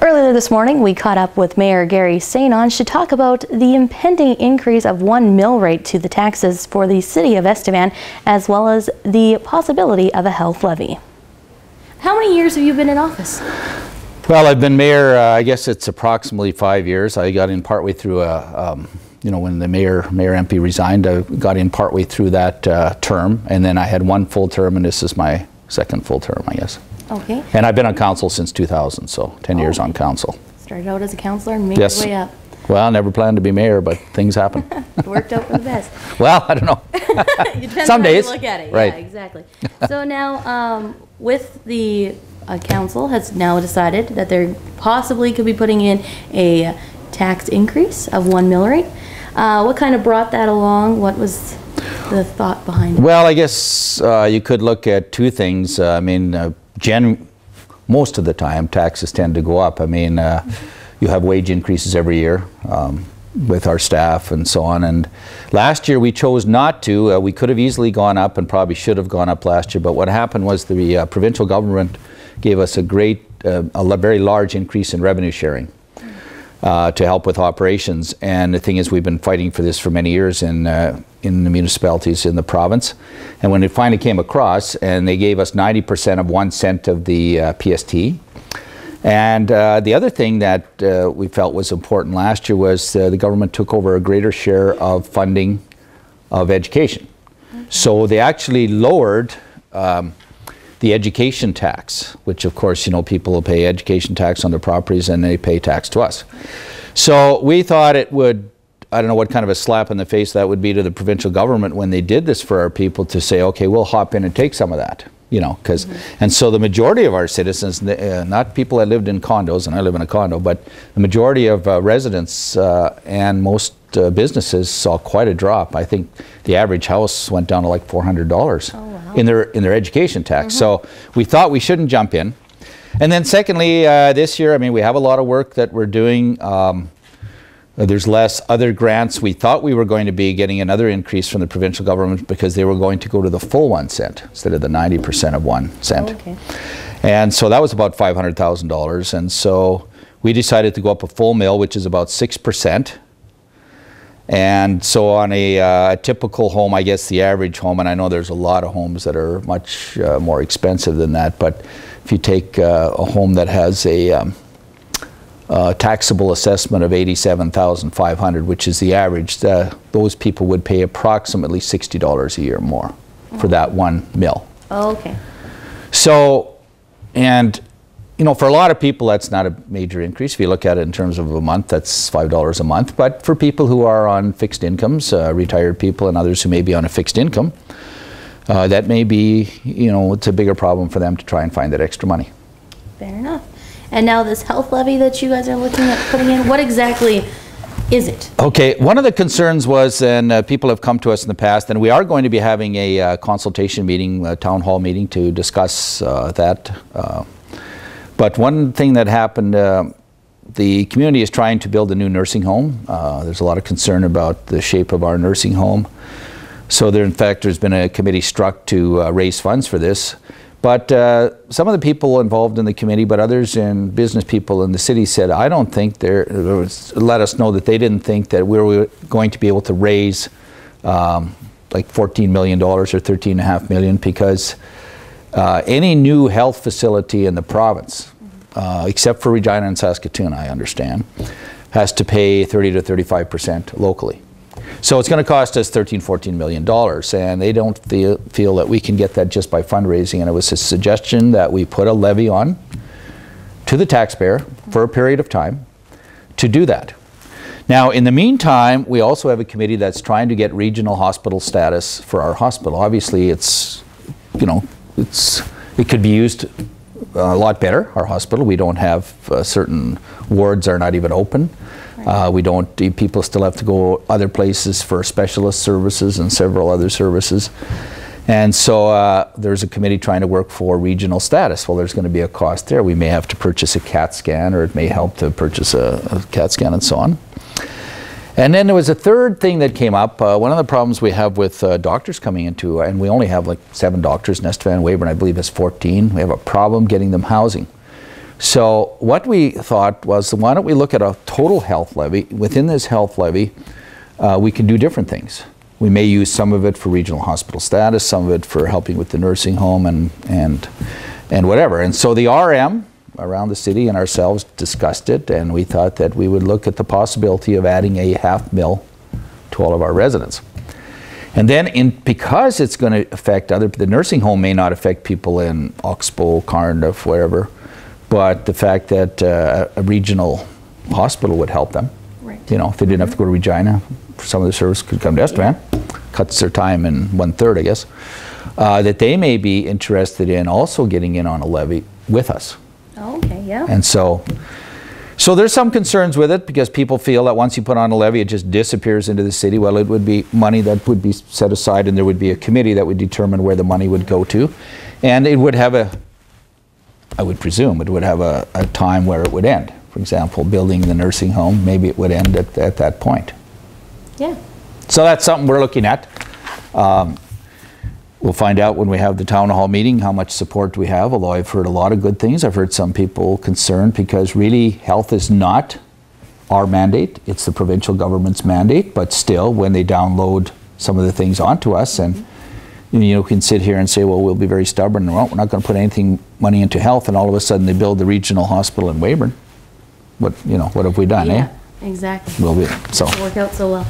Earlier this morning, we caught up with Mayor Gary St. to talk about the impending increase of 1 mill rate to the taxes for the city of Estevan, as well as the possibility of a health levy. How many years have you been in office? Well, I've been mayor, I guess it's approximately 5 years. I got in partway through when the mayor MP resigned, I got in partway through that term, and then I had one full term, and this is my second full term, I guess. Okay. And I've been on council since 2000, so 10 years on council. Started out as a councillor and made your way up. Well, I never planned to be mayor, but things happen. It worked out for the best. Well, I don't know. Some days. Look at it. Right. Yeah, exactly. So now, with the council has now decided that they possibly could be putting in a tax increase of 1 mill rate. What kind of brought that along? What was the thought behind it? Well, I guess you could look at two things. I mean, most of the time taxes tend to go up. I mean, you have wage increases every year with our staff and so on. And last year we chose not to. We could have easily gone up and probably should have gone up last year. But what happened was the provincial government gave us a very large increase in revenue sharing to help with operations. And the thing is, we've been fighting for this for many years in the municipalities in the province. And when it finally came across, and they gave us 90% of 1 cent of the PST. And the other thing that we felt was important last year was the government took over a greater share of funding of education. Okay. So they actually lowered the education tax, which of course, you know, people will pay education tax on their properties and they pay tax to us. So we thought it would, I don't know what kind of a slap in the face that would be to the provincial government when they did this for our people, to say, okay, we'll hop in and take some of that, you know, because, and so the majority of our citizens, not people that lived in condos, and I live in a condo, but the majority of residents and most businesses saw quite a drop. I think the average house went down to like $400 in their education tax. So we thought we shouldn't jump in. And then secondly, this year, I mean, we have a lot of work that we're doing. There's less other grants. We thought we were going to be getting another increase from the provincial government because they were going to go to the full 1 cent instead of the 90% of 1 cent. Oh, okay. And so that was about $500,000. And so we decided to go up a full mill, which is about 6%. And so on a typical home, I guess the average home, and I know there's a lot of homes that are much more expensive than that, but if you take a home that has a taxable assessment of $87,500, which is the average, those people would pay approximately $60 a year more for that 1 mill. Oh, okay. So, and you know, for a lot of people, that's not a major increase. If you look at it in terms of a month, that's $5 a month. But for people who are on fixed incomes, retired people and others who may be on a fixed income, that may be, you know, it's a bigger problem for them to try and find that extra money. Fair enough. And now this health levy that you guys are looking at putting in, what exactly is it? Okay, one of the concerns was, and people have come to us in the past, and we are going to be having a consultation meeting, a town hall meeting to discuss that. But one thing that happened, the community is trying to build a new nursing home. There's a lot of concern about the shape of our nursing home. So there, in fact, there's been a committee struck to raise funds for this. But some of the people involved in the committee, but others and business people in the city said, I don't think let us know that they didn't think that we were going to be able to raise like $14 million or $13.5 million, because any new health facility in the province, except for Regina and Saskatoon, I understand, has to pay 30 to 35% locally. So it's going to cost us $13–14 million, and they don't feel that we can get that just by fundraising. And it was a suggestion that we put a levy on to the taxpayer for a period of time to do that. Now, in the meantime, we also have a committee that's trying to get regional hospital status for our hospital. Obviously, it's, you know, it could be used a lot better, our hospital. We don't have certain wards are not even open. People still have to go other places for specialist services and several other services. And so there's a committee trying to work for regional status. Well, there's going to be a cost there. We may have to purchase a CAT scan, or it may help to purchase a CAT scan and so on. And then there was a third thing that came up. One of the problems we have with doctors coming into, and we only have like 7 doctors in Estevan, Weyburn I believe has 14. We have a problem getting them housing. So what we thought was, why don't we look at a total health levy? Within this health levy, we can do different things. We may use some of it for regional hospital status, some of it for helping with the nursing home and whatever. And so the RM around the city and ourselves discussed it, and we thought that we would look at the possibility of adding a $500,000 to all of our residents. And then because it's going to affect the nursing home may not affect people in Oxbow, Cardiff, wherever, but the fact that a regional hospital would help them. Right. You know, if they didn't have to go to Regina, some of the service could come to Estevan. Cuts their time in 1/3, I guess. That they may be interested in also getting in on a levy with us. Oh, okay, yeah. And so there's some concerns with it, because people feel that once you put on a levy, it just disappears into the city. Well, it would be money that would be set aside, and there would be a committee that would determine where the money would go to. And it would have I would presume, it would have a time where it would end. For example, building the nursing home, maybe it would end at that point. Yeah. So that's something we're looking at. We'll find out when we have the town hall meeting how much support we have, although I've heard a lot of good things. I've heard some people concerned because really health is not our mandate. It's the provincial government's mandate, but still when they download some of the things onto us, and you can sit here and say, well, we'll be very stubborn, and well, we're not going to put money into health, and all of a sudden they build the regional hospital in Weyburn. What have we done, yeah, exactly. Will be, so. It'll work out so well.